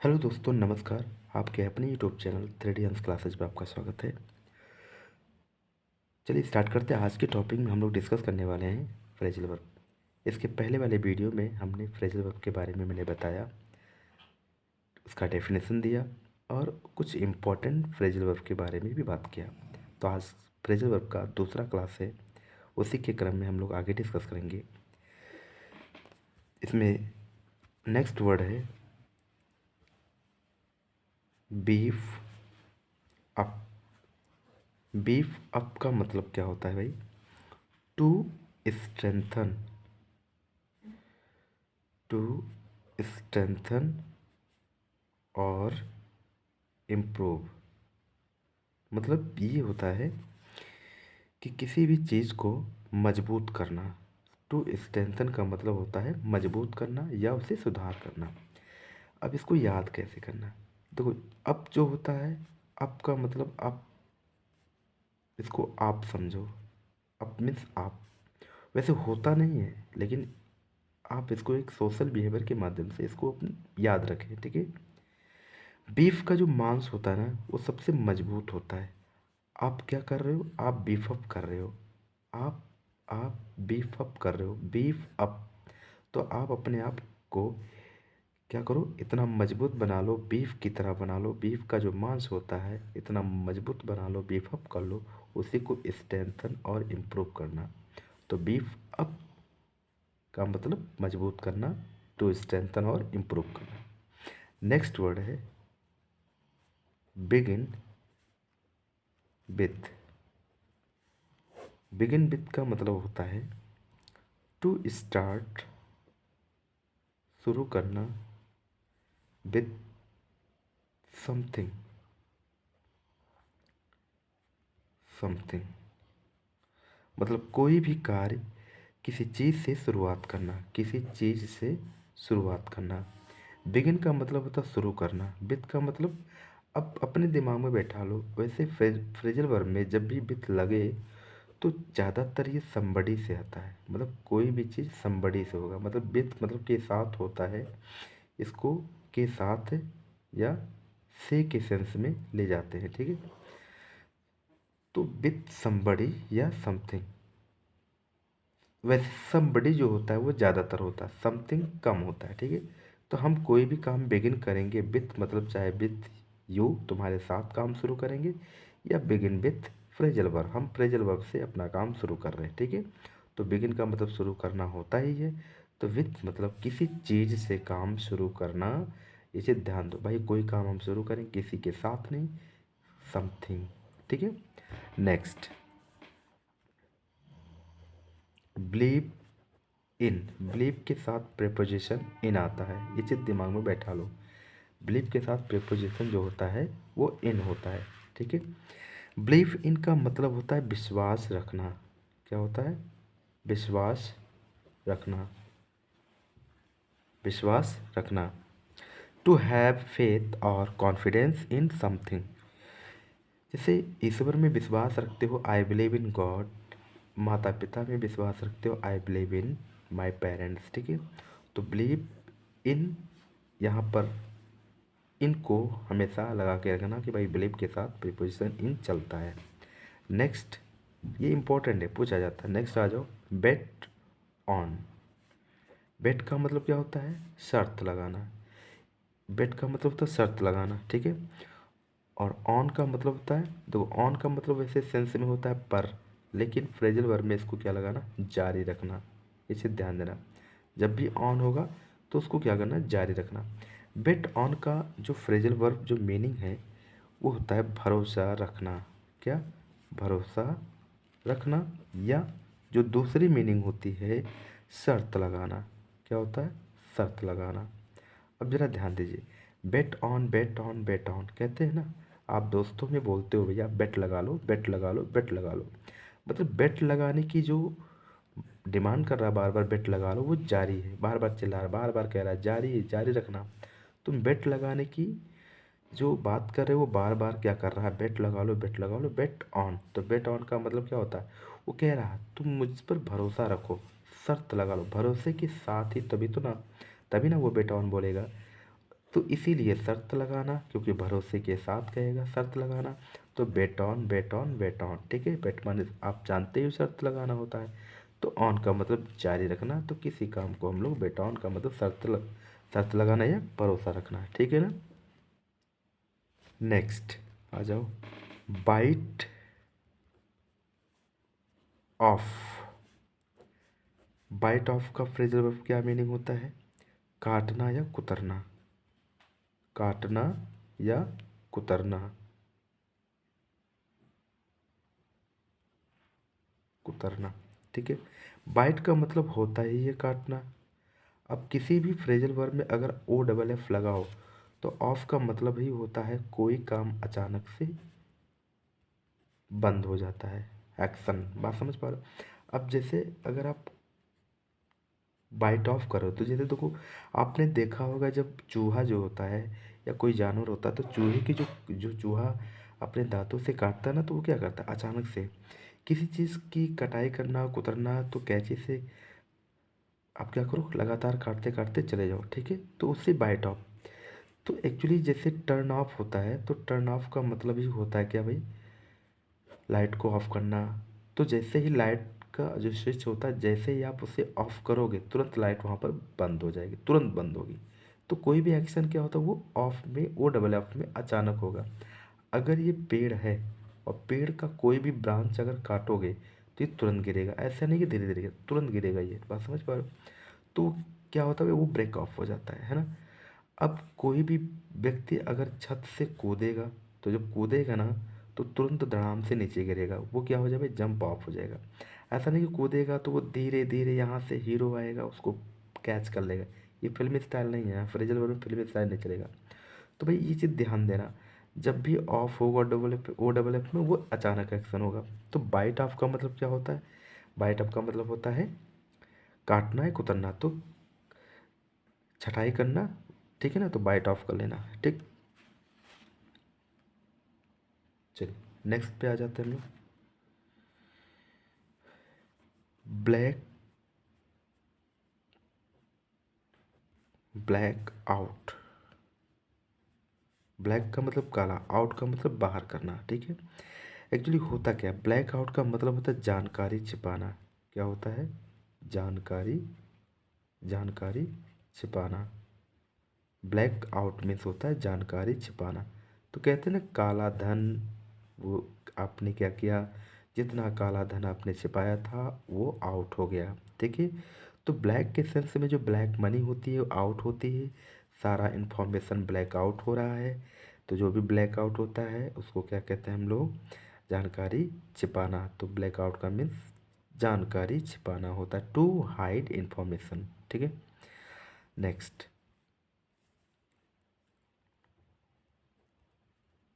Hello दोस्तों, नमस्कार। आपके अपने यूट्यूब चैनल 3D अंश क्लासेज में आपका स्वागत है। चलिए स्टार्ट करते हैं। आज के टॉपिक में हम लोग डिस्कस करने वाले हैं फ्रेजल वर्ब। इसके पहले वाले वीडियो में हमने फ्रेजल वर्ब के बारे में मैंने बताया, उसका डेफिनेशन दिया और कुछ इम्पोर्टेंट फ्रेजल वर्ब के बारे में भी बात किया। तो आज फ्रेजल वर्ब का दूसरा क्लास है, उसी के क्रम में हम लोग आगे डिस्कस करेंगे। इसमें नेक्स्ट वर्ड है बीफ अप। बीफ अप का मतलब क्या होता है भाई? टू स्ट्रेंथन, टू स्ट्रेंथन और इम्प्रूव। मतलब ये होता है कि किसी भी चीज़ को मजबूत करना। टू स्ट्रेंथन का मतलब होता है मजबूत करना या उसे सुधार करना। अब इसको याद कैसे करना? देखो, अब जो होता है, अब का मतलब आप इसको आप समझो। अब मीन्स आप, वैसे होता नहीं है, लेकिन आप इसको एक सोशल बिहेवियर के माध्यम से इसको याद रखें, ठीक है। बीफ का जो मांस होता है ना, वो सबसे मजबूत होता है। आप क्या कर रहे हो? आप बीफ अप कर रहे हो। आप आप बीफ अप कर रहे हो, बीफ अप। तो आप अपने आप को क्या करो, इतना मजबूत बना लो, बीफ की तरह बना लो। बीफ का जो मांस होता है इतना मजबूत बना लो, बीफ अप कर लो। उसी को स्ट्रेंथन और इम्प्रूव करना। तो बीफ अप का मतलब मजबूत करना, टू स्ट्रेंथन और इम्प्रूव करना। नेक्स्ट वर्ड है बिगिन विथ। बिगिन विथ का मतलब होता है टू स्टार्ट, शुरू करना, विथ समथिंग, समथिंग। मतलब कोई भी कार्य, किसी चीज़ से शुरुआत करना, किसी चीज़ से शुरुआत करना। बिगिन का मतलब होता है शुरू करना। विथ का मतलब, अब अपने दिमाग में बैठा लो। वैसे फ्रेजल वर्ब में जब भी विथ लगे तो ज़्यादातर ये somebody से आता है। मतलब कोई भी चीज़ somebody से होगा। मतलब विथ मतलब के साथ होता है, इसको के साथ या से के सेंस में ले जाते हैं, ठीक है। तो विथ somebody या समथिंग। वैसे somebody जो होता है वो ज़्यादातर होता है, समथिंग कम होता है, ठीक है। तो हम कोई भी काम बिगिन करेंगे विथ, मतलब चाहे विथ यू, तुम्हारे साथ काम शुरू करेंगे, या बिगिन विथ फ्रेजल वर्ब, हम फ्रेजल वर्ब से अपना काम शुरू कर रहे हैं, ठीक है। तो बिगिन का मतलब शुरू करना होता ही है। तो विथ मतलब किसी चीज़ से काम शुरू करना। इसे ध्यान दो भाई, कोई काम हम शुरू करें किसी के साथ नहीं, समथिंग, ठीक है। Next, believe in. बिलीव के साथ प्रेपोजिशन इन आता है, ये चीज़ दिमाग में बैठा लो। बिलीव के साथ प्रेपोजिशन जो होता है वो इन होता है, ठीक है। बिलीव इन का मतलब होता है विश्वास रखना। क्या होता है? विश्वास रखना, विश्वास रखना। टू हैव फेथ और कॉन्फिडेंस इन समथिंग। जैसे ईश्वर में विश्वास रखते हो, आई बिलीव इन गॉड। माता पिता में विश्वास रखते हो, I believe in my parents, ठीक है। तो बिलीव इन, यहाँ पर इनको हमेशा लगा के रखना कि भाई बिलीव के साथ प्रीपोजिशन इन चलता है। नेक्स्ट, ये इंपॉर्टेंट है, पूछा जाता है। नेक्स्ट आ जाओ, बेट ऑन। बेट का मतलब क्या होता है? शर्त लगाना। बेट का मतलब होता है शर्त लगाना, ठीक है। और ऑन का मतलब होता है, देखो ऑन का मतलब वैसे सेंस में होता है पर, लेकिन फ्रेजल वर्ब में इसको क्या लगाना? जारी रखना। इसे ध्यान देना, जब भी ऑन होगा तो उसको क्या करना? जारी रखना। बेट ऑन का जो फ्रेजल वर्ब जो मीनिंग है वो होता है भरोसा रखना। क्या? भरोसा रखना। या जो दूसरी मीनिंग होती है शर्त लगाना। क्या होता है? शर्त लगाना। अब जरा ध्यान दीजिए, bet on, bet on, bet on कहते हैं ना, आप दोस्तों में बोलते हो भैया बेट लगा लो, बेट लगा लो, बेट लगा लो। मतलब बेट लगाने की जो डिमांड कर रहा है, बार बार बेट लगा लो, वो जारी है, बार बार चिल्ला रहा है, बार बार कह रहा है जारी है, जारी रखना। तुम बेट लगाने की जो बात कर रहे हो वो बार बार क्या कर रहा है? बेट लगा लो, बेट लगा लो, बेट ऑन। तो बेट ऑन का मतलब क्या होता है? वो कह रहा है तुम मुझ पर भरोसा रखो, शर्त लगा लो, भरोसे के साथ ही तभी तो ना, तभी ना वो बेट ऑन बोलेगा। तो इसीलिए शर्त लगाना, क्योंकि भरोसे के साथ कहेगा शर्त लगाना। तो bet on bet on bet on, ठीक है। बेट माने आप जानते हो शर्त लगाना होता है। तो ऑन का मतलब जारी रखना, तो किसी काम को हम लोग बेट ऑन का मतलब शर्त लगाना या भरोसा रखना, ठीक है ना। नेक्स्ट आ जाओ, बाइट ऑफ। बाइट ऑफ का फ्रेजल वर्ब क्या मीनिंग होता है? काटना या कुतरना, काटना या कुतरना, कुतरना, ठीक है। बाइट का मतलब होता ही है काटना। अब किसी भी फ्रेजल वर्ब में अगर ओ डबल एफ लगा हो तो ऑफ का मतलब ही होता है कोई काम अचानक से बंद हो जाता है, एक्शन। बात समझ पा रहे हो? अब जैसे अगर आप बाइट ऑफ करो तो जैसे देखो, आपने देखा होगा जब चूहा जो होता है या कोई जानवर होता है तो चूहे की जो जो चूहा अपने दांतों से काटता है ना, तो वो क्या करता है अचानक से किसी चीज़ की कटाई करना कुतरना, तो कैंची से आप क्या करो लगातार काटते काटते चले जाओ, ठीक है। तो उससे बाइट ऑफ। तो एक्चुअली जैसे टर्न ऑफ होता है तो टर्न ऑफ का मतलब ही होता है क्या भाई, लाइट को ऑफ करना। तो जैसे ही लाइट का जो स्विच होता है जैसे ही आप उसे ऑफ करोगे तुरंत लाइट वहाँ पर बंद हो जाएगी, तुरंत बंद होगी। तो कोई भी एक्शन क्या होता है वो ऑफ में ओ डबल एफ में अचानक होगा। अगर ये पेड़ है और पेड़ का कोई भी ब्रांच अगर काटोगे तो ये तुरंत गिरेगा, ऐसा नहीं कि धीरे धीरे गिरेगा, तुरंत गिरेगा। ये बात समझ पा रहे हो? तो क्या होता है वो ब्रेक ऑफ हो जाता है ना। अब कोई भी व्यक्ति अगर छत से कूदेगा तो जब कूदेगा ना तो तुरंत धड़ाम से नीचे गिरेगा, वो क्या हो जाएगा जंप ऑफ हो जाएगा। ऐसा नहीं कि कूदेगा तो वो धीरे धीरे यहाँ से हीरो आएगा उसको कैच कर लेगा। ये फिल्मी स्टाइल नहीं है, फ्रेजल वर्ब में फिल्मी स्टाइल नहीं चलेगा। तो भाई ये चीज़ ध्यान देना, जब भी ऑफ होगा double F O double F में वो अचानक एक्शन होगा। तो बाइट ऑफ का मतलब क्या होता है? बाइट ऑफ का मतलब होता है काटना है कुतरना, तो छटाई करना, ठीक है ना। तो बाइट ऑफ कर लेना, ठीक। चलिए नेक्स्ट पे आ जाते हैं हम लोग। Black, black out. ब्लैक का मतलब काला, आउट का मतलब बाहर करना, ठीक है। एक्चुअली होता क्या है, ब्लैक आउट का मतलब होता है जानकारी छिपाना। क्या होता है? जानकारी, जानकारी छिपाना। ब्लैक आउट मीन्स होता है जानकारी छिपाना। तो कहते हैं ना काला धन, वो आपने क्या किया, जितना काला धन आपने छिपाया था वो आउट हो गया, ठीक है। तो ब्लैक के सेंस में जो ब्लैक मनी होती है वो आउट होती है, सारा इन्फॉर्मेशन ब्लैक आउट हो रहा है। तो जो भी ब्लैक आउट होता है उसको क्या कहते हैं हम लोग? जानकारी छिपाना। तो ब्लैक आउट का मीन्स जानकारी छिपाना होता है, टू हाइड इन्फॉर्मेशन, ठीक है। Next,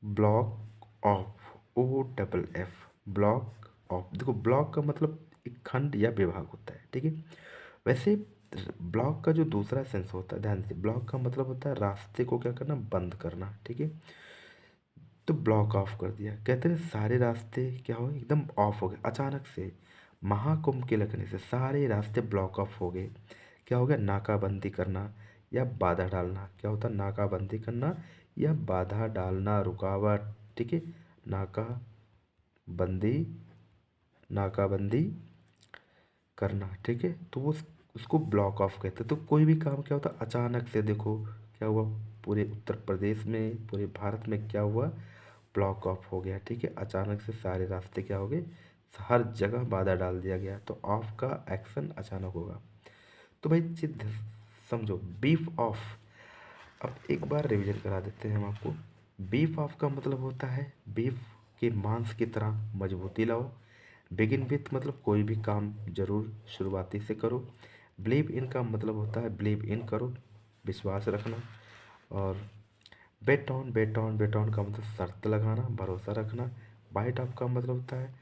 block off, O double F, block off. देखो ब्लॉक का मतलब एक खंड या विभाग होता है, ठीक है। वैसे ब्लॉक का जो दूसरा सेंस होता है, ध्यान से, ब्लॉक का मतलब होता है रास्ते को क्या करना, बंद करना, ठीक है। तो ब्लॉक ऑफ कर दिया, कहते हैं सारे रास्ते क्या हो एकदम ऑफ हो गए अचानक से, महाकुंभ के लगने से सारे रास्ते ब्लॉक ऑफ हो गए। क्या हो गया? नाकाबंदी करना या बाधा डालना। क्या होता है? नाकाबंदी करना या बाधा डालना, रुकावट, ठीक है। नाकाबंदी, नाकाबंदी करना, ठीक है। तो वो उसको ब्लॉक ऑफ कहते हैं। तो कोई भी काम क्या होता है अचानक से, देखो क्या हुआ पूरे उत्तर प्रदेश में, पूरे भारत में क्या हुआ, ब्लॉक ऑफ हो गया, ठीक है। अचानक से सारे रास्ते क्या हो गए, हर जगह बाधा डाल दिया गया। तो ऑफ का एक्शन अचानक होगा। तो भाई जिद समझो, बीफ ऑफ। अब एक बार रिवीजन करा देते हैं हम आपको। बीफ ऑफ का मतलब होता है बीफ के मांस की तरह मजबूती लाओ। बिगिन विथ मतलब कोई भी काम जरूर शुरुआती से करो। बिलीव इन का मतलब होता है बिलीव इन करो, विश्वास रखना। और bet on, bet on, bet on का मतलब शर्त लगाना, भरोसा रखना। बाइट ऑफ का मतलब होता है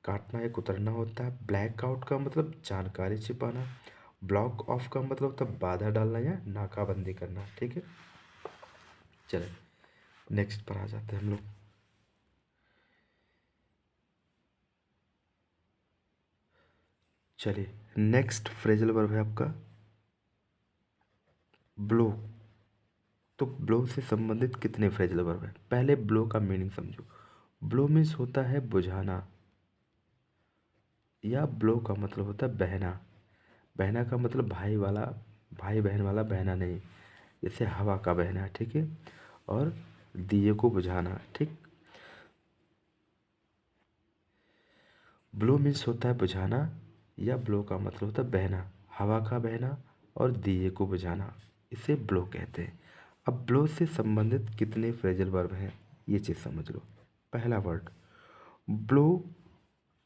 काटना या कुतरना होता है। ब्लैक आउट का मतलब जानकारी छिपाना। ब्लॉक ऑफ का मतलब होता है बाधा डालना या नाकाबंदी करना, ठीक है। चलिए नेक्स्ट पर आ जाते हैं हम लोग। चलिए नेक्स्ट फ्रेजल वर्ब है आपका ब्लो। तो ब्लो से संबंधित कितने फ्रेजल वर्ब हैं? पहले ब्लो का मीनिंग समझो। ब्लो मीन्स होता है बुझाना, या ब्लो का मतलब होता है बहना। बहना का मतलब भाई बहन वाला बहना नहीं, जैसे हवा का बहना, ठीक है। और दिए को बुझाना, ठीक। ब्लो मीन्स होता है बुझाना, या ब्लो का मतलब होता है बहना, हवा का बहना और दिए को बुझाना, इसे ब्लो कहते हैं। अब ब्लो से संबंधित कितने फ्रेजल वर्ब हैं, ये चीज़ समझ लो। पहला वर्ड ब्लो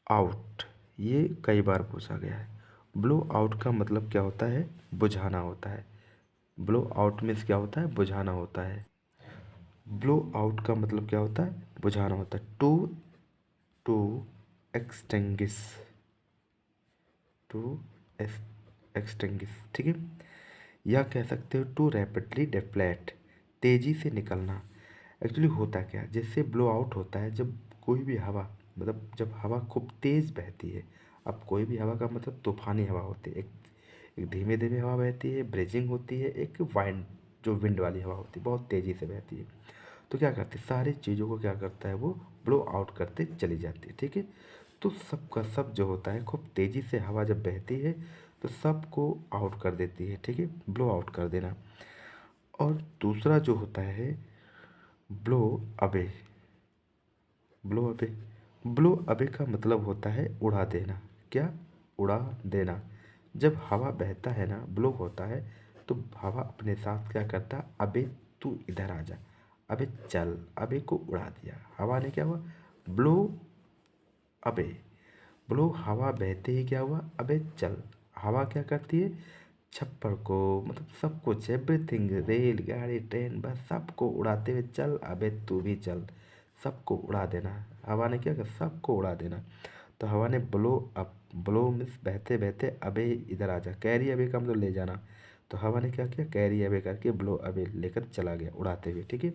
आउट, ये कई बार पूछा गया है। ब्लो आउट का मतलब क्या होता है? बुझाना होता है। ब्लो आउट मीन्स क्या होता है? बुझाना होता है। ब्लो आउट का मतलब क्या होता है? बुझाना होता है। टू एक्सटिंग्विश, टू एक्सटिंग्विश, ठीक है। या कह सकते हो टू रैपिडली डिफ्लेक्ट, तेज़ी से निकलना। एक्चुअली होता क्या है, जैसे ब्लो आउट होता है जब कोई भी हवा, मतलब जब हवा खूब तेज़ बहती है। अब कोई भी हवा का मतलब तूफानी हवा होती है, एक धीमे धीमे हवा बहती है, ब्रेजिंग होती है, एक वाइंड जो विंड वाली हवा होती है बहुत तेज़ी से बहती है। तो क्या करते हैं, सारी चीज़ों को क्या करता है, वो ब्लो आउट करते चली जाती है, ठीक है। तो सब का सब जो होता है, खूब तेज़ी से हवा जब बहती है तो सबको आउट कर देती है, ठीक है, ब्लो आउट कर देना। और दूसरा जो होता है blow away, blow away, blow away का मतलब होता है उड़ा देना। क्या? उड़ा देना। जब हवा बहता है ना, ब्लो होता है, तो हवा अपने साथ क्या करता है, अबे तू इधर आ जा, अबे चल, अबे को उड़ा दिया। हवा ने क्या हुआ, ब्लो अबे, ब्लो हवा बहते ही क्या हुआ, अबे चल। हवा क्या करती है, छप्पर को, मतलब सब कुछ, एवरीथिंग, रेल गाड़ी ट्रेन बस सबको उड़ाते हुए चल, अबे तू भी चल, सबको उड़ा देना। हवा ने क्या किया, सबको उड़ा देना। तो हवा ने ब्लो अप, ब्लो मीन्स बहते बहते, अबे इधर आ जा, कैरी अबे का मतलब ले जाना। तो हवा ने क्या किया, कैरी अबे करके ब्लो अबे लेकर चला गया उड़ाते हुए, ठीक है।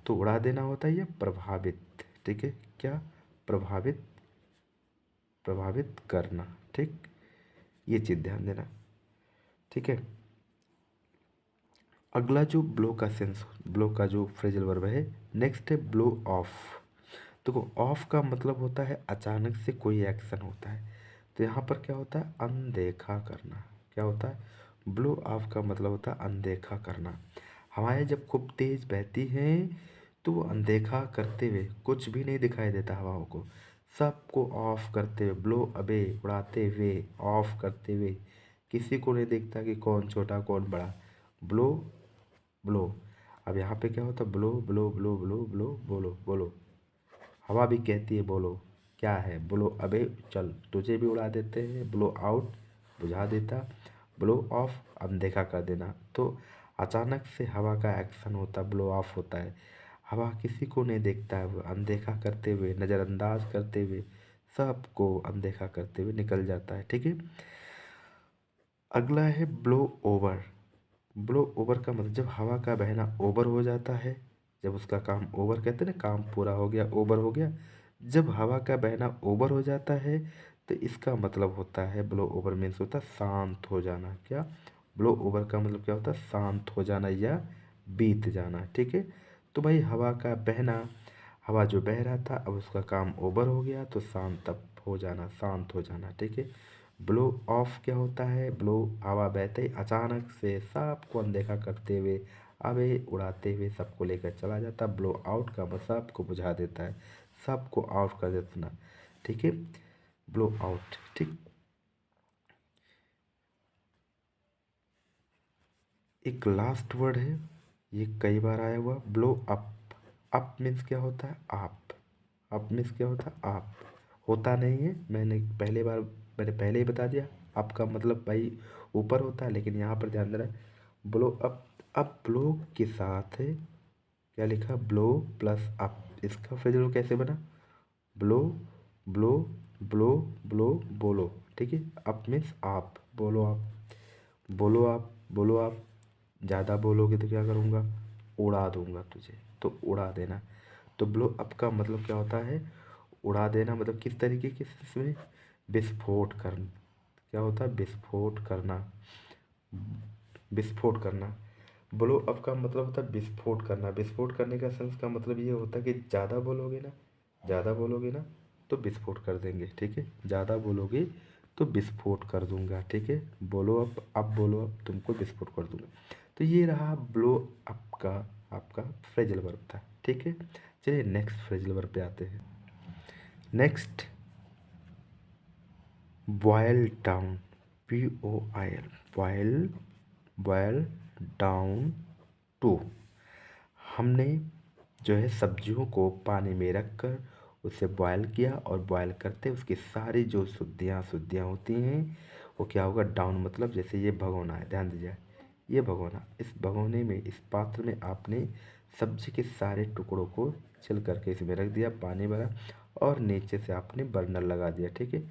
तो उड़ा देना होता है ये प्रभावित, ठीक है। क्या? प्रभावित, प्रभावित करना, ठीक। ये चीज़ ध्यान देना, ठीक है। अगला जो ब्लो का सेंस, ब्लो का जो फ्रेजल वर्ब है, नेक्स्ट है ब्लो ऑफ। देखो ऑफ का मतलब होता है अचानक से कोई एक्शन होता है, तो यहाँ पर क्या होता है, अनदेखा करना। क्या होता है, ब्लो ऑफ का मतलब होता है अनदेखा करना। हवाएं जब खूब तेज बहती हैं तो वो अनदेखा करते हुए, कुछ भी नहीं दिखाई देता हवाओं को, सबको ऑफ करते हुए, ब्लो अबे उड़ाते हुए, ऑफ करते हुए, किसी को नहीं दिखता कि कौन छोटा कौन बड़ा। Blow, blow. अब यहाँ पे क्या होता है, blow blow blow blow blow, बोलो बोलो, हवा भी कहती है बोलो, क्या है, ब्लो अबे चल, तुझे भी उड़ा देते हैं, ब्लो आउट बुझा देता, ब्लो ऑफ अनदेखा कर देना। तो अचानक से हवा का एक्शन होता, ब्लो ऑफ होता है। हवा किसी को नहीं देखता है, वो अनदेखा करते हुए, नज़रअंदाज करते हुए, सबको अनदेखा करते हुए निकल जाता है, ठीक है। अगला है ब्लो ओवर। ब्लो ओवर का मतलब जब हवा का बहना ओवर हो जाता है, जब उसका काम ओवर, कहते हैं ना काम पूरा हो गया, ओवर हो गया। जब हवा का बहना ओवर हो जाता है तो इसका मतलब होता है, ब्लो ओवर मीन्स होता है शांत हो जाना। क्या? ब्लो ओवर का मतलब क्या होता है, शांत हो जाना या बीत जाना, ठीक है। तो भाई हवा का बहना, हवा जो बह रहा था अब उसका काम ओवर हो गया, तो शांत अब हो जाना, शांत हो जाना, ठीक है। ब्लो ऑफ क्या होता है, ब्लो हवा बहते ही अचानक से सबको अनदेखा करते हुए, हवे उड़ाते हुए सबको लेकर चला जाता। ब्लो आउट का मतलब सबको बुझा देता है, सबको आउट कर देता, ठीक है। ब्लो आउट, ठीक। एक लास्ट वर्ड है, ये कई बार आया हुआ, ब्लो अप। अप मीन्स क्या होता है, आप। अप मीन्स क्या होता है, आप। होता नहीं है, मैंने पहले ही बता दिया, आपका मतलब भाई ऊपर होता है, लेकिन यहाँ पर ध्यान देना है ब्लो अप। अब ब्लो के साथ है, क्या लिखा, ब्लो प्लस अप, इसका फ्रेजल कैसे बना, ब्लो, ब्लो, ब्लो, ब्लो, बोलो, ठीक है। अप मीन्स आप, बोलो आप, बोलो आप, बोलो आप। ज़्यादा बोलोगे तो क्या करूँगा, उड़ा दूंगा तुझे, तो उड़ा देना। तो ब्लो अप का मतलब क्या होता है, उड़ा देना, मतलब किस तरीके के, इसमें विस्फोट करना। क्या होता है, विस्फोट करना, विस्फोट करना। ब्लो अप का मतलब होता है विस्फोट करना। विस्फोट करने का सेंस का मतलब ये होता है कि ज़्यादा बोलोगे ना, ज़्यादा बोलोगे ना तो विस्फोट कर देंगे, ठीक है। ज़्यादा बोलोगे तो विस्फोट कर दूंगा, ठीक है। बोलो अब बोलो, अब तुमको विस्फोट कर दूंगा। तो ये रहा ब्लो अप का आपका फ्रेजल वर्ब था, ठीक है। चलिए नेक्स्ट फ्रेजल वर्ब पे आते हैं। Next boil down, BOIL, boil, boil down to. हमने जो है सब्जियों को पानी में रख कर उसे बॉयल किया, और बॉयल करते उसकी सारी जो शुद्धियाँ शुद्धियाँ होती हैं वो क्या होगा, डाउन मतलब जैसे ये भगोना है, ध्यान दीजिए, ये भगोना, इस भगोने में, इस पात्र में आपने सब्जी के सारे टुकड़ों को छिल करके इसमें रख दिया, पानी भरा, और नीचे से आपने बर्नर लगा दिया, ठीक है।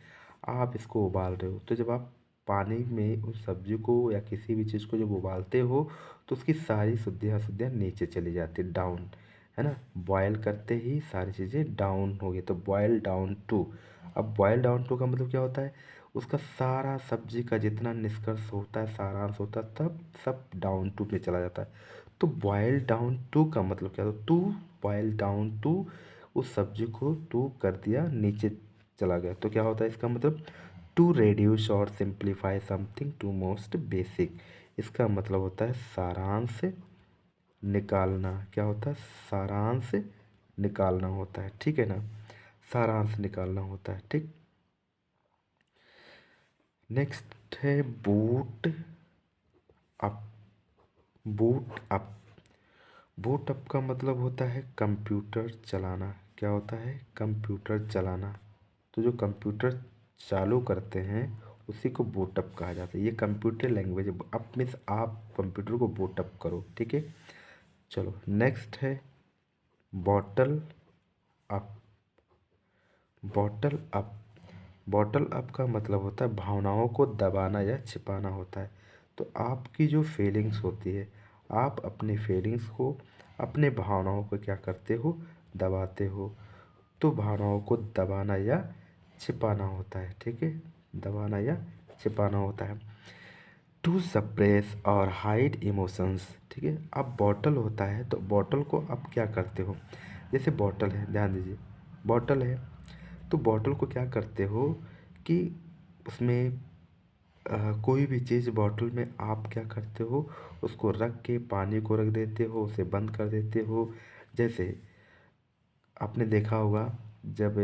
आप इसको उबाल रहे हो, तो जब आप पानी में उस सब्जी को या किसी भी चीज़ को जब उबालते हो तो उसकी सारी शुद्धियाँ शुद्धियाँ नीचे चली जाती, डाउन, है ना। बॉयल करते ही सारी चीज़ें डाउन हो गई, तो बॉयल डाउन टू। अब बॉयल डाउन टू का मतलब क्या होता है, उसका सारा सब्जी का जितना निष्कर्ष होता है, सारांश होता है, तब सब डाउन टू में चला जाता है। तो बॉयल डाउन टू का मतलब क्या होता है, टू बॉयल डाउन टू, उस सब्जी को टू कर दिया, नीचे चला गया, तो क्या होता है इसका मतलब, टू रेड्यूस और simplify something to most basic. इसका मतलब होता है सारांश निकालना। क्या होता है, सारांश निकालना होता है, ठीक है ना, सारांश निकालना होता है, ठीक। नेक्स्ट है boot up, boot up. Boot up का मतलब होता है कंप्यूटर चलाना। क्या होता है, कंप्यूटर चलाना। तो जो कंप्यूटर चालू करते हैं उसी को बूट अप कहा जाता है। ये कंप्यूटर लैंग्वेज, अप मीन्स आप कंप्यूटर को बूट अप करो, ठीक है। चलो नेक्स्ट है bottle up, bottle up. Bottle up का मतलब होता है भावनाओं को दबाना या छिपाना होता है। तो आपकी जो फीलिंग्स होती है, आप अपनी फीलिंग्स को, अपने भावनाओं को क्या करते हो, दबाते हो। तो भावनाओं को दबाना या छिपाना होता है, ठीक है, दबाना या छिपाना होता है। टू सप्रेस और हाइड इमोशंस, ठीक है। अब बॉटल होता है, तो बॉटल को आप क्या करते हो, जैसे बॉटल है, ध्यान दीजिए, बॉटल है, तो बॉटल को क्या करते हो कि उसमें कोई भी चीज़ बॉटल में आप क्या करते हो, उसको रख के पानी को रख देते हो, उसे बंद कर देते हो। जैसे आपने देखा होगा, जब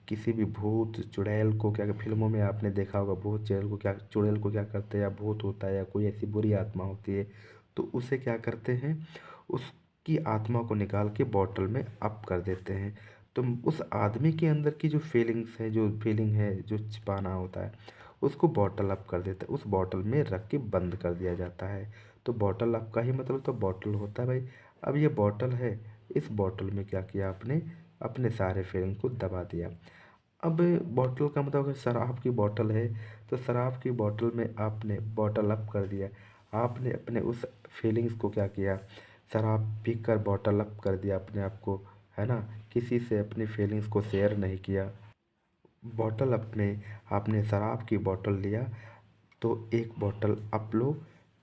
किसी भी भूत चुड़ैल को, क्या फिल्मों में आपने देखा होगा, भूत चुड़ैल को क्या, चुड़ैल को क्या करते हैं, या भूत होता है या कोई ऐसी बुरी आत्मा होती है, तो उसे क्या करते हैं, उसकी आत्मा को निकाल के बॉटल में अप कर देते हैं। तो उस आदमी के अंदर की जो फीलिंग्स है, जो फीलिंग है, जो छिपाना होता है, उसको बॉटल अप कर देते हैं, उस बॉटल में रख के बंद कर दिया जाता है। तो बॉटल अप का ही मतलब तो बॉटल होता है भाई। अब ये बॉटल है, इस बॉटल में क्या किया आपने, अपने सारे फीलिंग को दबा दिया। अब बॉटल का मतलब अगर शराब की बॉटल है, तो शराब की बॉटल में आपने बॉटल अप कर दिया, आपने अपने उस फीलिंग्स को क्या किया, शराब पीकर बॉटल अप कर दिया अपने आप को, है ना। किसी से अपनी फीलिंग्स को शेयर नहीं किया। बॉटल अप में आपने शराब की बॉटल लिया, तो एक बॉटल अप लो।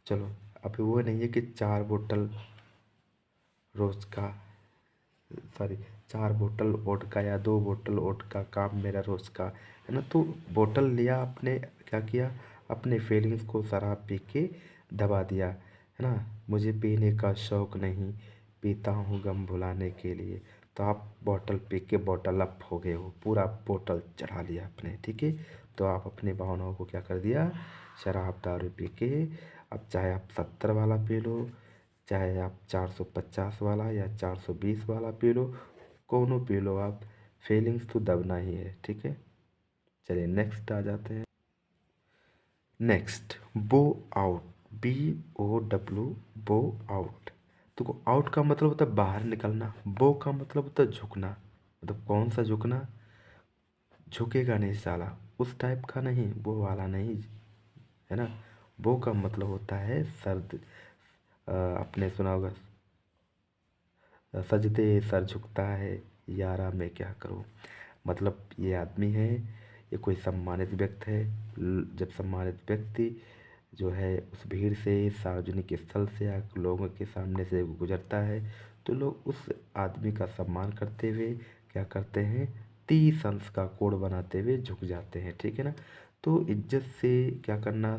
चलो, अभी वो नहीं है कि 4 बोतल रोज़ का, सॉरी, 4 बोतल वोडका या 2 बोतल वोडका काम मेरा रोज़ का, है ना। तो बोतल लिया आपने, क्या किया, अपने फीलिंग्स को शराब पी के दबा दिया, है ना। मुझे पीने का शौक़ नहीं, पीता हूँ गम भुलाने के लिए। तो आप बॉटल पी के बॉटल अप हो गए हो, पूरा बोतल चढ़ा लिया आपने, ठीक है। तो आप अपनी भावनाओं को क्या कर दिया, शराब दारू पी के, अब चाहे आप 70 वाला पी लो, चाहे आप 450 वाला या 420 वाला पी लो, कोनो पी लो आप, फीलिंग्स तो दबना ही है, ठीक है। चलिए नेक्स्ट आ जाते हैं। नेक्स्ट बो आउट, BOW, बो आउट। तो आउट का मतलब होता है बाहर निकलना, बो का मतलब होता है झुकना। मतलब कौन सा झुकना, झुकेगा नहीं साला, उस टाइप का नहीं, वो वाला नहीं, है ना। बो का मतलब होता है सर्द, आपने सुना होगा, सजदे सर झुकता है, यारा मैं क्या करूं। मतलब ये आदमी है, ये कोई सम्मानित व्यक्ति है, जब सम्मानित व्यक्ति जो है उस भीड़ से, सार्वजनिक स्थल से या लोगों के सामने से गुजरता है तो लोग उस आदमी का सम्मान करते हुए क्या करते हैं, 30 अंश का कोण बनाते हुए झुक जाते हैं। ठीक है ना। तो इज्जत से क्या करना,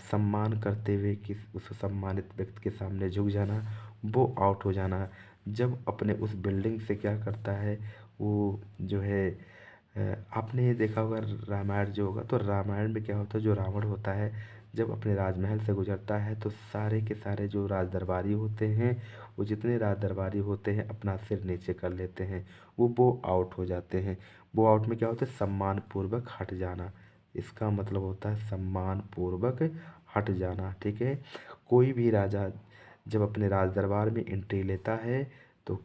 सम्मान करते हुए किस उस सम्मानित व्यक्ति के सामने झुक जाना, वो आउट हो जाना। जब अपने उस बिल्डिंग से क्या करता है वो जो है, आपने ये देखा होगा रामायण जो होगा, तो रामायण में क्या होता है, जो रावण होता है जब अपने राजमहल से गुजरता है तो सारे के सारे जो राज दरबारी होते हैं, वो जितने राज दरबारी होते हैं अपना सिर नीचे कर लेते हैं, वो आउट हो जाते हैं। वो आउट में क्या होता है, सम्मान पूर्वक हट जाना। इसका मतलब होता है सम्मान पूर्वक हट जाना। ठीक है। कोई भी राजा जब अपने राज दरबार में एंट्री लेता है तो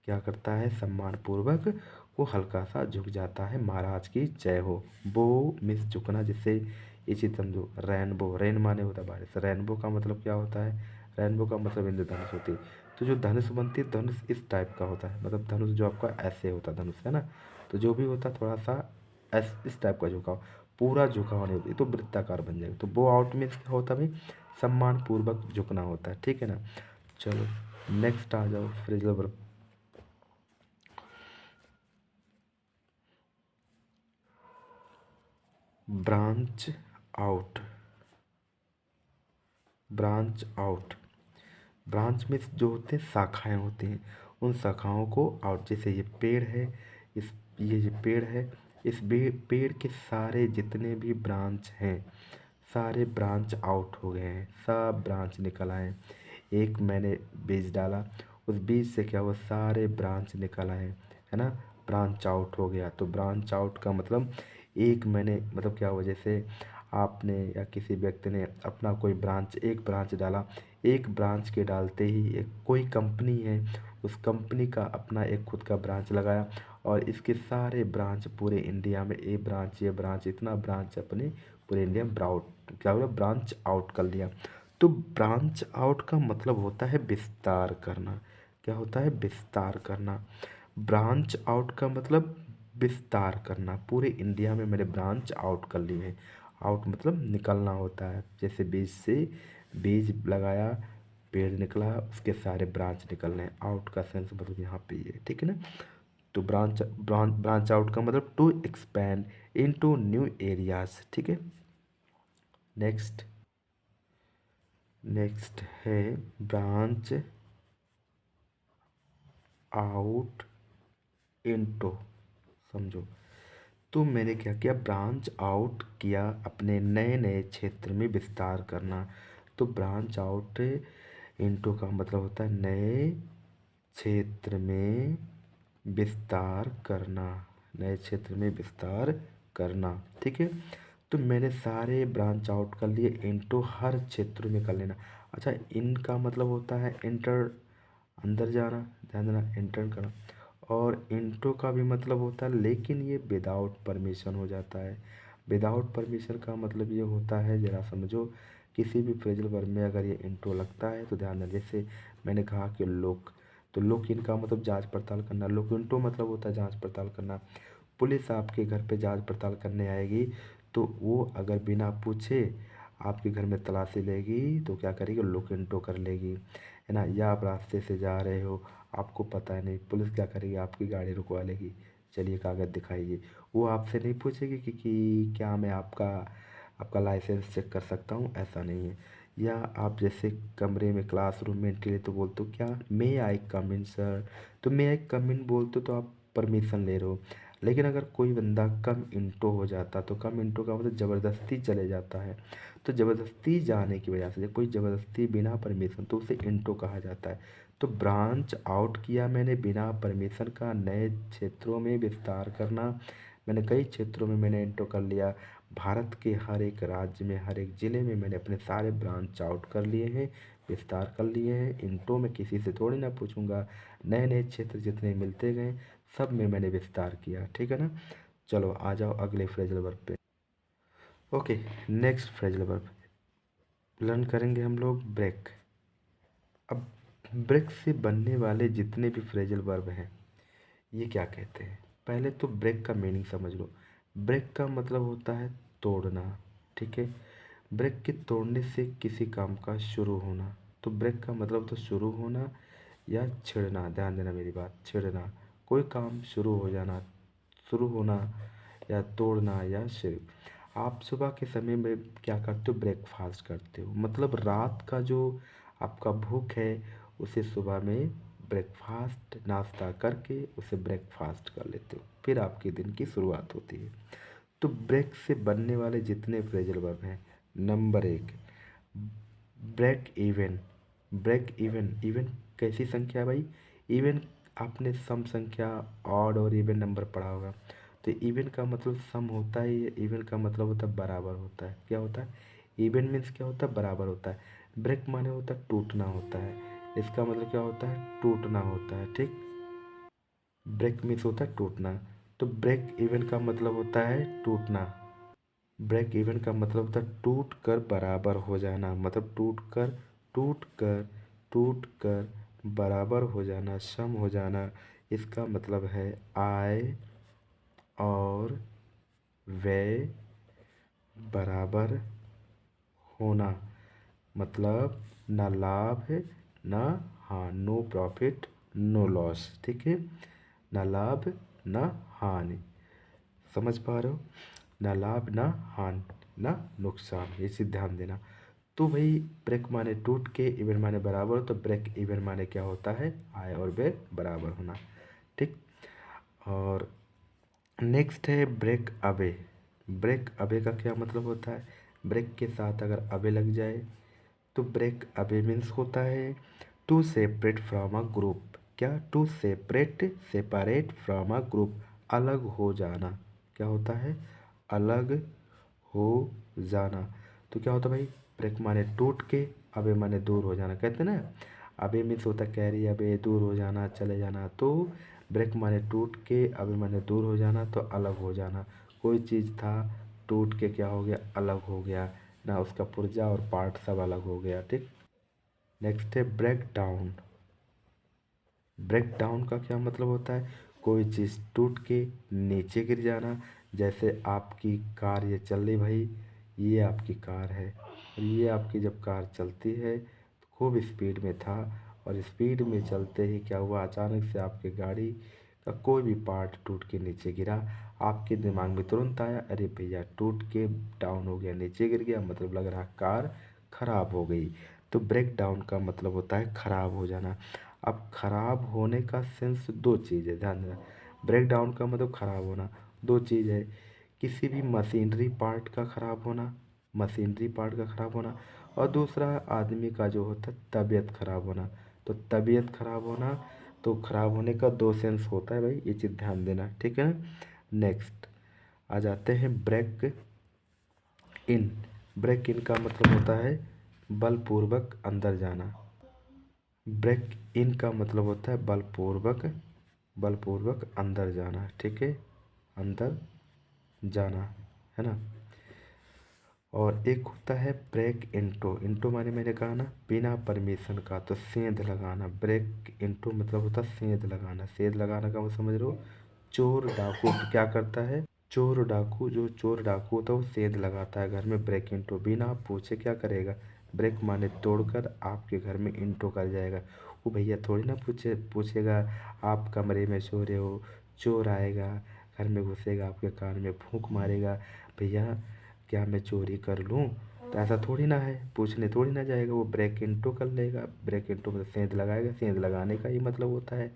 क्या करता है, सम्मान पूर्वक वो हल्का सा झुक जाता है, महाराज की जय हो। वो मिस झुकना, जिससे इसी समझो रेनबो, रेन माने होता है बारिश, रेनबो का मतलब क्या होता है, रेनबो का मतलब इंद्रधनुष होती है। तो जो धनुष बनती है, धनुष इस टाइप का होता है, मतलब धनुष जो आपका ऐसे होता है धनुष, है ना। तो जो भी होता है थोड़ा सा इस टाइप का झुकाव, पूरा झुकाव नहीं होती तो वृत्ताकार बन जाएगा। तो वो आउट मीन्स क्या होता है भाई, सम्मान पूर्वक झुकना होता है। ठीक है ना। चलो नेक्स्ट आ जाओ, phrasal verb. Branch out, branch out, branch में जो होते हैं शाखाएं होती हैं, उन शाखाओं को आउट, जैसे ये पेड़ है, इस ये पेड़ है, इस पेड़ के सारे जितने भी ब्रांच हैं, सारे ब्रांच आउट हो गए हैं, सब ब्रांच निकल आए। एक मैंने बीज डाला, उस बीज से क्या हुआ, सारे ब्रांच निकल आए, है ना। ब्रांच आउट हो गया। तो ब्रांच आउट का मतलब एक मैंने, मतलब क्या हुआ, जैसे आपने या किसी व्यक्ति ने अपना कोई ब्रांच, एक ब्रांच डाला, एक ब्रांच के डालते ही एक कोई कंपनी है, उस कंपनी का अपना एक खुद का ब्रांच लगाया और इसके सारे ब्रांच पूरे इंडिया में, ये ब्रांच इतना ब्रांच अपने पूरे इंडिया में ब्राउट क्या हुआ, ब्रांच आउट कर लिया। तो ब्रांच आउट का मतलब होता है विस्तार करना। क्या होता है, विस्तार करना। ब्रांच आउट का मतलब विस्तार करना। पूरे इंडिया में मेरे ब्रांच आउट कर लिए हैं। आउट मतलब निकलना होता है, जैसे बीज से बीज लगाया, पेड़ निकला, उसके सारे ब्रांच निकल रहे हैं। आउट का सेंस मतलब यहाँ पे ये, ठीक है ना। तो ब्रांच आउट का मतलब to expand into new areas. ठीक है। नेक्स्ट, नेक्स्ट है ब्रांच आउट इनटू, समझो। तो मैंने क्या किया, ब्रांच आउट किया, अपने नए नए क्षेत्र में विस्तार करना। तो ब्रांच आउट इनटू का मतलब होता है नए क्षेत्र में विस्तार करना, नए क्षेत्र में विस्तार करना। ठीक है। तो मैंने सारे ब्रांच आउट कर लिए, इनटू हर क्षेत्र में कर लेना। अच्छा, इनका मतलब होता है इंटर, अंदर जाना, ध्यान देना, एंटर करना। और इंट्रो का भी मतलब होता है, लेकिन ये विदाउट परमिशन हो जाता है। विदाउट परमिशन का मतलब ये होता है, ज़रा समझो, किसी भी फ्रेजल वर्ब में अगर ये इंट्रो लगता है तो ध्यान दें। जैसे मैंने कहा कि लुक, तो लुक इनका मतलब जांच पड़ताल करना, लुक इंट्रो मतलब होता है जांच पड़ताल करना। पुलिस आपके घर पे जांच पड़ताल करने आएगी तो वो अगर बिना पूछे आपके घर में तलाशी लेगी तो क्या करेगी, लुक इंट्रो कर लेगी, है ना। या आप रास्ते से जा रहे हो, आपको पता है नहीं, पुलिस क्या करेगी, आपकी गाड़ी रुकवा लेगी, चलिए कागज़ दिखाइए। वो आपसे नहीं पूछेगी कि क्या मैं आपका आपका लाइसेंस चेक कर सकता हूँ, ऐसा नहीं है। या आप जैसे कमरे में, क्लासरूम में एंट्री ले तो बोलते हो क्या, मे आई कम इन सर, तो मे आई कम इन बोलते हो तो आप परमिशन ले रहे हो। लेकिन अगर कोई बंदा कम इंटो हो जाता, तो कम इंटो का मतलब ज़बरदस्ती चले जाता है। तो ज़बरदस्ती जाने की वजह से, जब कोई ज़बरदस्ती बिना परमिशन, तो उसे इंटो कहा जाता है। तो ब्रांच आउट किया मैंने बिना परमिशन का, नए क्षेत्रों में विस्तार करना। मैंने कई क्षेत्रों में मैंने इंटो कर लिया। भारत के हर एक राज्य में, हर एक ज़िले में मैंने अपने सारे ब्रांच आउट कर लिए हैं, विस्तार कर लिए हैं। इंटो में किसी से थोड़ी ना पूछूंगा, नए नए क्षेत्र जितने मिलते गए सब में मैंने विस्तार किया। ठीक है ना। चलो आ जाओ अगले फ्रेजल वर्ब पे। Okay, next phrasal verb learn करेंगे हम लोग, ब्रेक। अब ब्रेक से बनने वाले जितने भी फ्रेजल वर्ब हैं, ये क्या कहते हैं। पहले तो ब्रेक का मीनिंग समझ लो। ब्रेक का मतलब होता है तोड़ना। ठीक है। ब्रेक के तोड़ने से किसी काम का शुरू होना। तो ब्रेक का मतलब तो शुरू होना या छिड़ना, ध्यान देना मेरी बात, छिड़ना, कोई काम शुरू हो जाना, शुरू होना या तोड़ना या शुरू। आप सुबह के समय में क्या करते हो, ब्रेकफास्ट करते हो, मतलब रात का जो आपका भूख है उसे सुबह में ब्रेकफास्ट नाश्ता करके उसे ब्रेकफास्ट कर लेते हो, फिर आपके दिन की शुरुआत होती है। तो ब्रेक से बनने वाले जितने फ्रेजल वर्ब हैं, नंबर एक, break even. Break even, even कैसी संख्या है भाई, इवन आपने सम संख्या, ऑड और इवन नंबर पढ़ा होगा। तो इवन का मतलब सम होता है, ये इवन का मतलब होता है बराबर होता है। क्या होता है, इवन मीन्स क्या होता है, बराबर होता है। ब्रेक माने होता है टूटना होता है, इसका मतलब क्या होता है, टूटना होता है, ठीक। ब्रेक मीन्स होता है टूटना। तो ब्रेक इवन का मतलब होता है टूटना। ब्रेक इवन का मतलब होता है टूट कर बराबर हो जाना, मतलब टूट कर बराबर हो जाना, सम हो जाना। इसका मतलब है आय और व्यय बराबर होना, मतलब ना लाभ ना हानि, नो प्रॉफिट नो लॉस, ठीक है। ना लाभ ना हानि, समझ पा रहे हो, ना लाभ ना हानि ना नुकसान, ये चीज़ ध्यान देना। तो भाई ब्रेक माने टूट के, इवन माने बराबर, तो ब्रेक इवन माने क्या होता है, आय और व्यय बराबर होना, ठीक। और नेक्स्ट है ब्रेक अवे। ब्रेक अवे का क्या मतलब होता है, ब्रेक के साथ अगर अवे लग जाए तो ब्रेक अवे मीन्स होता है to separate from a group. क्या, to separate from a group, अलग हो जाना। क्या होता है, अलग हो जाना। तो क्या होता है भाई, ब्रेक माने टूट के, अबे माने दूर हो जाना, कहते हैं ना, अबे मीन्स होता है कैरी अबे, दूर हो जाना, चले जाना। तो ब्रेक माने टूट के, अबे माने दूर हो जाना, तो अलग हो जाना। कोई चीज़ था, टूट के क्या हो गया, अलग हो गया ना, उसका पुर्जा और पार्ट सब अलग हो गया, ठीक। नेक्स्ट है ब्रेक डाउन। ब्रेक डाउन का क्या मतलब होता है, कोई चीज़ टूट के नीचे गिर जाना। जैसे आपकी कार ये चल रही भाई, ये आपकी कार है, और ये आपकी जब कार चलती है तो खूब स्पीड में था, और स्पीड में चलते ही क्या हुआ, अचानक से आपकी गाड़ी का कोई भी पार्ट टूट के नीचे गिरा। आपके दिमाग में तुरंत आया, अरे भैया टूट के डाउन हो गया, नीचे गिर गया, मतलब लग रहा कार खराब हो गई। तो ब्रेक डाउन का मतलब होता है खराब हो जाना। अब खराब होने का सेंस दो चीज़ है, ध्यान देना। ब्रेक डाउन का मतलब खराब होना, दो चीज़ है, किसी भी मशीनरी पार्ट का खराब होना, मशीनरी पार्ट का खराब होना, और दूसरा आदमी का जो होता है तबीयत खराब होना। तो तबीयत खराब होना, तो खराब होने का दो सेंस होता है भाई, ये चीज़ ध्यान देना, ठीक है ना। नेक्स्ट आ जाते हैं ब्रेक इन। ब्रेक इन का मतलब होता है बलपूर्वक अंदर जाना। ब्रेक इन का मतलब होता है बलपूर्वक, बलपूर्वक अंदर जाना, ठीक है, अंदर जाना, है ना। और एक होता है ब्रेक इंटो। इंटो माने मैंने कहा ना बिना परमिशन का, तो सेंध लगाना। ब्रेक इंटो मतलब होता है सेंध लगाना। सेंध लगाना का मतलब समझ रहे हो, चोर डाकू क्या करता है, चोर डाकू, जो चोर डाकू होता है वो सेंध लगाता है घर में, ब्रेक इंटो, बिना पूछे क्या करेगा, ब्रेक माने तोड़कर आपके घर में इंटो कर जाएगा। वो भैया थोड़ी ना पूछेगा, आप कमरे में सो रहे हो, चोर आएगा घर में, घुसेगा आपके कान में फूंक मारेगा, भैया क्या मैं चोरी कर लूँ, तो ऐसा थोड़ी ना है, पूछने थोड़ी ना जाएगा, वो ब्रेक इंटो कर लेगा। ब्रेक इंटो मतलब सेंध लगाएगा, सेंध लगाने का ही मतलब होता है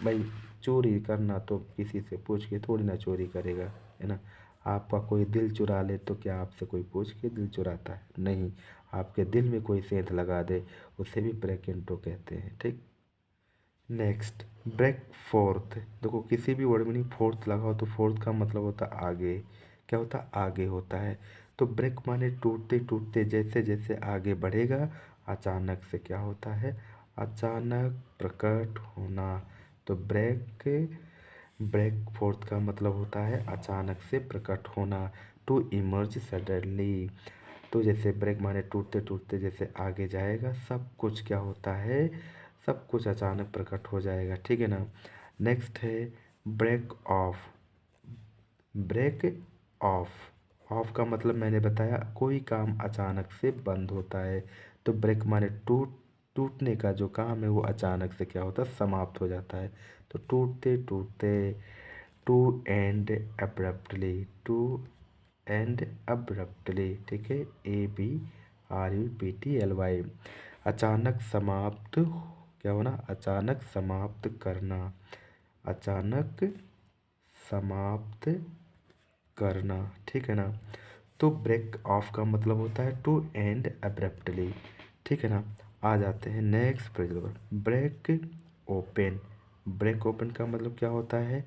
भाई चोरी करना, तो किसी से पूछ के थोड़ी ना चोरी करेगा, है ना। आपका कोई दिल चुरा ले तो क्या आपसे कोई पूछ के दिल चुराता है, नहीं। आपके दिल में कोई सेंध लगा दे, उसे भी ब्रेक इंटो कहते हैं, ठीक। Next break forth. देखो किसी भी वर्ड में नहीं फोर्थ लगाओ, तो फोर्थ का मतलब होता है आगे। क्या होता है, आगे होता है। तो ब्रेक माने टूटते टूटते जैसे जैसे आगे बढ़ेगा, अचानक से क्या होता है, अचानक प्रकट होना। तो ब्रेक, ब्रेक फोर्थ का मतलब होता है अचानक से प्रकट होना, टू इमर्ज सडनली। तो जैसे ब्रेक माने टूटते टूटते जैसे आगे जाएगा, सब कुछ क्या होता है, सब कुछ अचानक प्रकट हो जाएगा, ठीक है ना। नेक्स्ट है break off. Break off, off का मतलब मैंने बताया कोई काम अचानक से बंद होता है। तो ब्रेक माने टूटने का जो काम है वो अचानक से क्या होता है, समाप्त हो जाता है। तो टूटते टूटते, to end abruptly, to end abruptly, ठीक है, ABRUPTLY। अचानक समाप्त, क्या होना, अचानक समाप्त करना, अचानक समाप्त करना, ठीक है ना। तो ब्रेक ऑफ का मतलब होता है टू एंड अब्रप्टली, ठीक है ना। आ जाते हैं नेक्स्ट पेज पर, ब्रेक ओपन। ब्रेक ओपन का मतलब क्या होता है,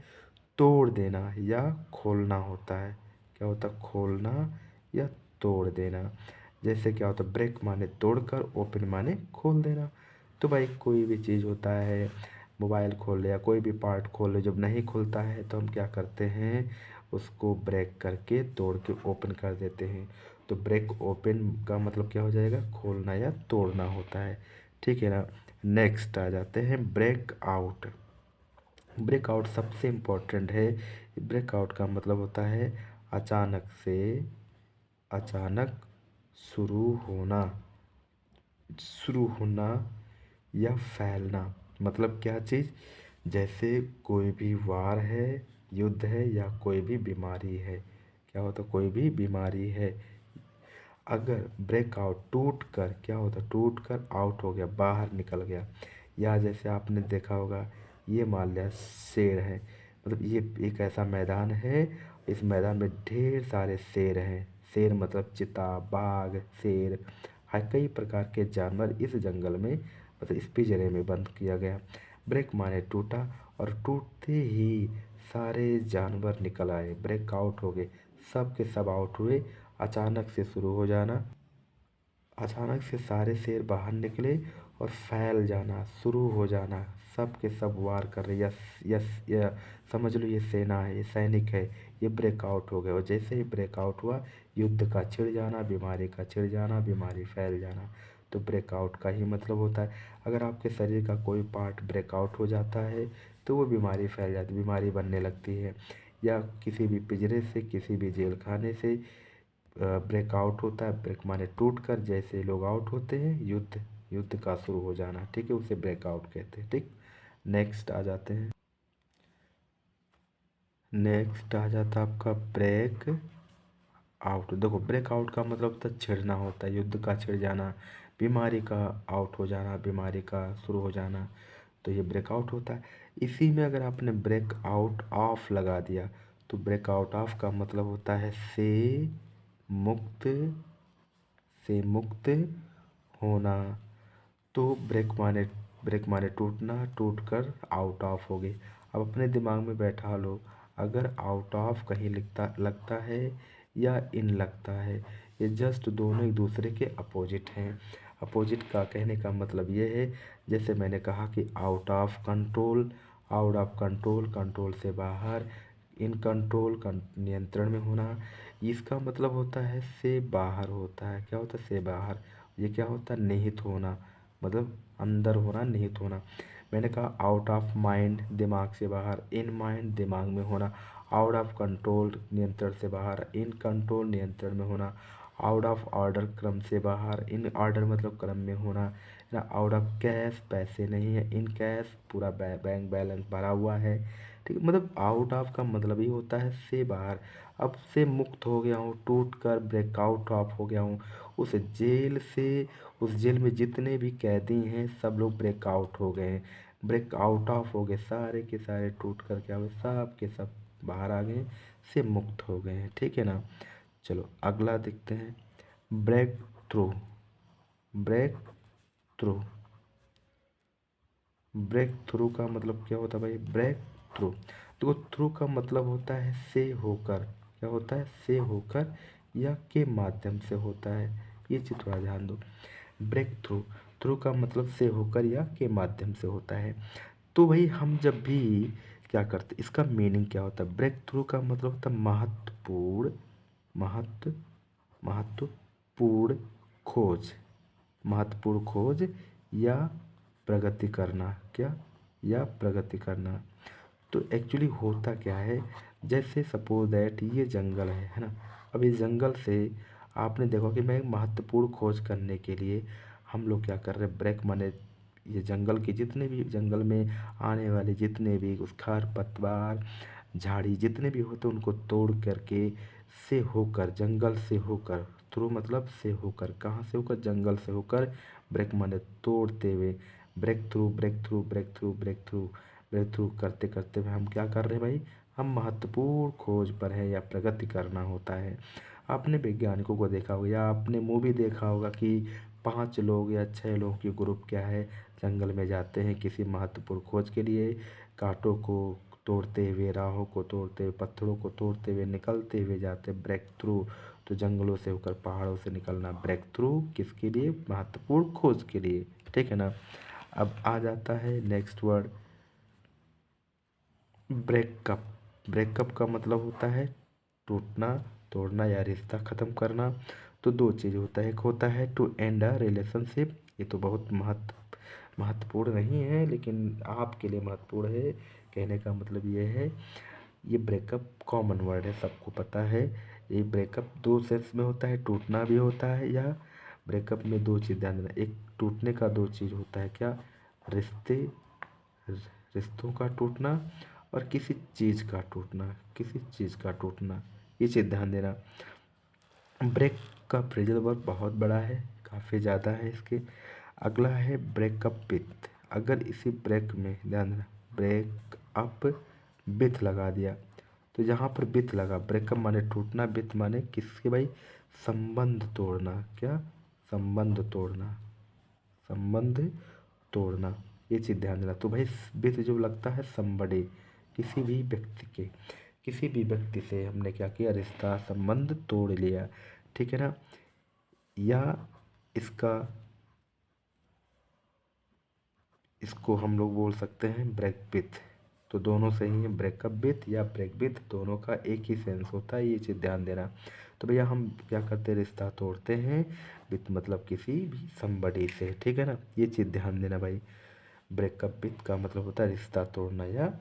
तोड़ देना या खोलना होता है। क्या होता है, खोलना या तोड़ देना। जैसे क्या होता है, ब्रेक माने तोड़कर, ओपन माने खोल देना। तो भाई कोई भी चीज़ होता है, मोबाइल खोल ले या कोई भी पार्ट खोल ले, जब नहीं खुलता है तो हम क्या करते हैं, उसको ब्रेक करके तोड़ के ओपन कर देते हैं। तो ब्रेक ओपन का मतलब क्या हो जाएगा, खोलना या तोड़ना होता है, ठीक है ना। नेक्स्ट आ जाते हैं ब्रेक आउट। ब्रेकआउट सबसे इम्पोर्टेंट है। ब्रेकआउट का मतलब होता है अचानक से, अचानक शुरू होना, शुरू होना या फैलना। मतलब क्या चीज़, जैसे कोई भी वार है, युद्ध है या कोई भी बीमारी है। क्या होता, कोई भी बीमारी है, अगर ब्रेकआउट टूट कर, क्या होता, टूट कर आउट हो गया, बाहर निकल गया। या जैसे आपने देखा होगा, ये मान लिया शेर है, मतलब ये एक ऐसा मैदान है, इस मैदान में ढेर सारे शेर हैं। शेर मतलब चीता, बाघ, शेर, हर कई प्रकार के जानवर इस जंगल में, मतलब इस पिंजरे में बंद किया गया। ब्रेक माने टूटा, और टूटते ही सारे जानवर निकल आए, ब्रेक आउट हो गए, सब के सब आउट हुए। अचानक से शुरू हो जाना, अचानक से सारे शेर बाहर निकले और फैल जाना, शुरू हो जाना, सब के सब वार कर रहे, यस यस, या समझ लो ये सेना है, ये सैनिक है, ये ब्रेकआउट हो गए। और जैसे ही ब्रेकआउट हुआ, युद्ध का छिड़ जाना, बीमारी का छिड़ जाना, बीमारी फैल जाना। तो ब्रेकआउट का ही मतलब होता है, अगर आपके शरीर का कोई पार्ट ब्रेकआउट हो जाता है तो वो बीमारी फैल जाती है, बीमारी बनने लगती है। या किसी भी पिंजरे से, किसी भी जेल खाने से ब्रेकआउट होता है। ब्रेक माने टूट कर, जैसे लोग आउट होते हैं, युद्ध, युद्ध का शुरू हो जाना, ठीक है, उसे ब्रेकआउट कहते हैं, ठीक। नेक्स्ट आ जाते हैं, नेक्स्ट आ जाता है आपका ब्रेक आउट। देखो ब्रेक आउट का मतलब होता है छिड़ना होता है, युद्ध का छिड़ जाना, बीमारी का आउट हो जाना, बीमारी का शुरू हो जाना, तो ये ब्रेकआउट होता है। इसी में अगर आपने ब्रेक आउट ऑफ लगा दिया, तो ब्रेक आउट ऑफ का मतलब होता है से मुक्त, से मुक्त होना। तो ब्रेक माने टूटना, टूट कर आउट ऑफ हो गई। अब अपने दिमाग में बैठा लो, अगर आउट ऑफ कहीं लिखता लगता है या इन लगता है, ये जस्ट दोनों एक दूसरे के अपोजिट हैं। अपोजिट का कहने का मतलब ये है, जैसे मैंने कहा कि out of control, out of control, control से बाहर, इन कंट्रोल, नियंत्रण में होना। इसका मतलब होता है से बाहर होता है। क्या होता है, से बाहर। ये क्या होता है, निहित होना, मतलब अंदर होना, निहित होना। मैंने कहा आउट ऑफ माइंड, दिमाग से बाहर, इन माइंड, दिमाग में होना। आउट ऑफ कंट्रोल, नियंत्रण से बाहर, इन कंट्रोल, नियंत्रण में होना। आउट ऑफ ऑर्डर, क्रम से बाहर, इन ऑर्डर मतलब क्रम में होना, है ना। आउट ऑफ कैश, पैसे नहीं है, इन कैश, पूरा बैंक बैलेंस भरा हुआ है, ठीक है। मतलब आउट ऑफ का मतलब ही होता है से बाहर। अब से मुक्त हो गया हूँ, टूट कर ब्रेकआउट ऑफ हो गया हूँ, उस जेल से, उस जेल में जितने भी कैदी हैं सब लोग ब्रेकआउट हो गए हैं, ब्रेकआउट ऑफ हो गए, सारे के सारे टूट कर क्या हुए, सब के सब बाहर आ गए, से मुक्त हो गए हैं, ठीक है ना। चलो अगला देखते हैं, break through. Break through, break through का मतलब क्या होता है भाई, ब्रेक थ्रू। देखो थ्रू का मतलब होता है से होकर, क्या होता है, से होकर या के माध्यम से होता है, ये चीज़ थोड़ा ध्यान दो। ब्रेक थ्रू, थ्रू का मतलब से होकर या के माध्यम से होता है। तो भाई हम जब भी क्या करते, इसका मीनिंग क्या होता है, ब्रेक थ्रू का मतलब होता है महत्वपूर्ण, महत्व, महत्वपूर्ण खोज, महत्वपूर्ण खोज या प्रगति करना, क्या, या प्रगति करना। तो एक्चुअली होता क्या है, जैसे सपोज दैट ये जंगल है ना। अब इस जंगल से आपने देखा कि मैं एक महत्वपूर्ण खोज करने के लिए हम लोग क्या कर रहे हैं, ब्रेक माने ये जंगल के जितने भी जंगल में आने वाले जितने भी उस खर पतवार झाड़ी जितने भी होते उनको तोड़ करके से होकर जंगल से होकर थ्रू मतलब से होकर कहाँ से होकर जंगल से होकर ब्रेक माने तोड़ते हुए break through break through break through break through break through करते करते हुए हम क्या कर रहे हैं भाई, हम महत्वपूर्ण खोज पर है या प्रगति करना होता है। आपने वैज्ञानिकों को देखा होगा या आपने मूवी देखा होगा कि 5 लोग या 6 लोगों की ग्रुप क्या है, जंगल में जाते हैं किसी महत्वपूर्ण खोज के लिए, कांटों को तोड़ते हुए राहों को तोड़ते हुए पत्थरों को तोड़ते हुए निकलते हुए जाते ब्रेक थ्रू। तो जंगलों से होकर पहाड़ों से निकलना ब्रेक थ्रू किसके लिए, महत्वपूर्ण खोज के लिए, ठीक है ना। अब आ जाता है नेक्स्ट वर्ड ब्रेकअप। ब्रेकअप का मतलब होता है टूटना तोड़ना या रिश्ता ख़त्म करना। तो दो चीज़ होता है, एक होता है टू एंड अ रिलेशनशिप, ये तो बहुत महत्वपूर्ण नहीं है लेकिन आपके लिए महत्वपूर्ण है। कहने का मतलब ये है, ये ब्रेकअप कॉमन वर्ड है सबको पता है। ये ब्रेकअप दो सेंस में होता है, टूटना भी होता है या ब्रेकअप में दो चीज़ ध्यान देना, एक टूटने का दो चीज़ होता है क्या, रिश्ते रिश्तों का टूटना और किसी चीज़ का टूटना, किसी चीज़ का टूटना, ये चीज़ ध्यान देना। ब्रेक का फ्रेजल वर्ब बहुत बड़ा है, काफ़ी ज़्यादा है इसके। अगला है ब्रेकअप विथ। अगर इसी ब्रेक में ध्यान देना ब्रेक अप विथ लगा दिया तो जहाँ पर विथ लगा, ब्रेकअप माने टूटना, विथ माने किसके भाई, संबंध तोड़ना, क्या, संबंध तोड़ना, संबंध तोड़ना, ये चीज़ ध्यान देना। तो भाई विथ जो लगता है somebody, किसी भी व्यक्ति के, किसी भी व्यक्ति से हमने क्या किया, रिश्ता संबंध तोड़ लिया, ठीक है ना। या इसका इसको हम लोग बोल सकते हैं ब्रेक विथ। तो दोनों सही है, ब्रेकअप विथ या ब्रेक विथ दोनों का एक ही सेंस होता है, ये चीज़ ध्यान देना। तो भैया हम क्या करते हैं, रिश्ता तोड़ते हैं, विथ मतलब किसी भी somebody से, ठीक है ना, ये चीज़ ध्यान देना भाई। ब्रेकअप विथ का मतलब होता है रिश्ता तोड़ना या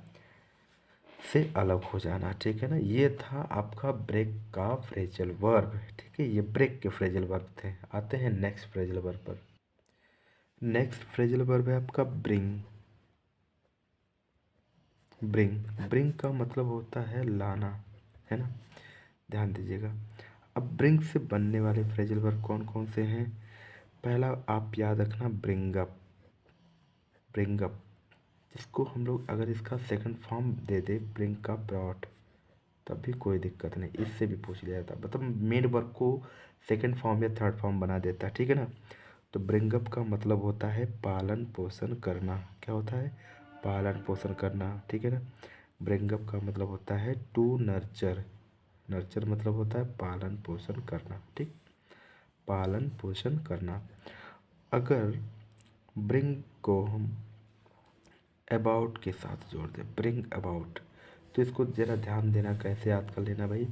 से अलग हो जाना, ठीक है ना। ये था आपका ब्रेक का फ्रेजल वर्ब, ठीक है, ये ब्रेक के फ्रेजल वर्ब थे। आते हैं नेक्स्ट फ्रेजल वर्ब पर। नेक्स्ट फ्रेजल वर्ब है आपका ब्रिंग। ब्रिंग, ब्रिंग का मतलब होता है लाना, है ना, ध्यान दीजिएगा। अब ब्रिंग से बनने वाले फ्रेजल वर्ब कौन कौन से हैं, पहला आप याद रखना ब्रिंग अप। ब्रिंग अप जिसको हम लोग अगर इसका second form they they bring का ब्रॉट, तब भी कोई दिक्कत नहीं, इससे भी पूछ लिया जाता, मतलब मेन वर्ब को सेकंड फॉर्म या थर्ड फॉर्म बना देता है, ठीक है ना। तो ब्रिंग अप का मतलब होता है पालन पोषण करना, क्या होता है, पालन पोषण करना, ठीक है ना। ब्रिंग अप का मतलब होता है टू नर्चर। नर्चर मतलब होता है पालन पोषण करना, ठीक, पालन पोषण करना। अगर ब्रिंग को हम अबाउट के साथ जोड़ दें, ब्रिंग अबाउट, तो इसको ज़रा ध्यान देना कैसे याद कर लेना भाई।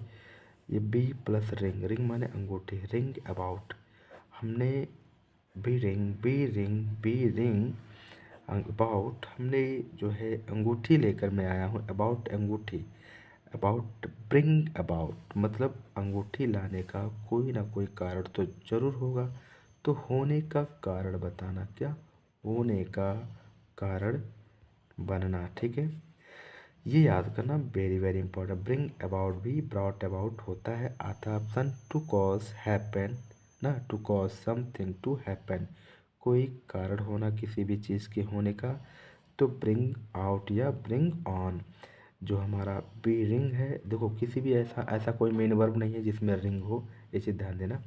ये बी प्लस रिंग, रिंग माने अंगूठी, रिंग अबाउट, हमने बी रिंग अबाउट, हमने जो है अंगूठी लेकर मैं आया हूँ, अबाउट अंगूठी, अबाउट ब्रिंग अबाउट मतलब अंगूठी लाने का कोई ना कोई कारण तो जरूर होगा। तो होने का कारण बताना, क्या, होने का कारण बनना, ठीक है। ये याद करना very very important. Bring about भी ब्रॉट अबाउट होता है, आता ऑप्शन टू कॉज हैपन ना, to cause something to happen, कोई कारण होना किसी भी चीज़ के होने का। तो ब्रिंग आउट या ब्रिंग ऑन, जो हमारा बी रिंग है, देखो किसी भी ऐसा ऐसा कोई मेन वर्ब नहीं है जिसमें रिंग हो, ये चीज़ ध्यान देना।